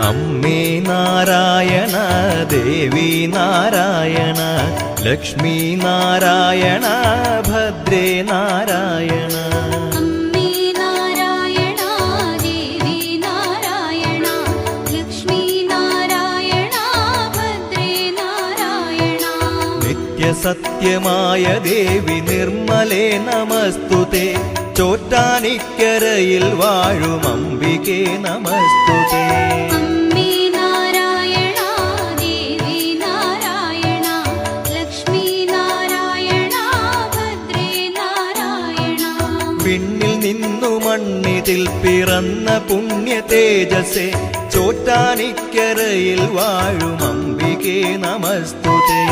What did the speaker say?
അമ്മേ നാരായണ ദേവി നാരായണ ലക്ഷ്മി നാരായണ ഭദ്രേ നാരായണ. അമ്മേ നാരായണ ദേവി നാരായണ ലക്ഷ്മി നാരായണ ഭദ്രേ നാരായണ. നിത്യസത്യമായ ദേവി നിർമ്മലേ നമസ്തുതേ. ചോറ്റാനിക്കരയിൽ വാഴും അംബികേ നമസ്തുതേ. അമ്മേ നാരായണ ദേവി നാരായണ ലക്ഷ്മി നാരായണ ഭദ്രേ നാരായണ. വിണ്ണിൽ നിന്നു മണ്ണിതിൽ പിറന്ന പുണ്യ തേജസ്സേ. ചോറ്റാനിക്കരയിൽ വാഴും അംബികേ നമസ്തുതേ.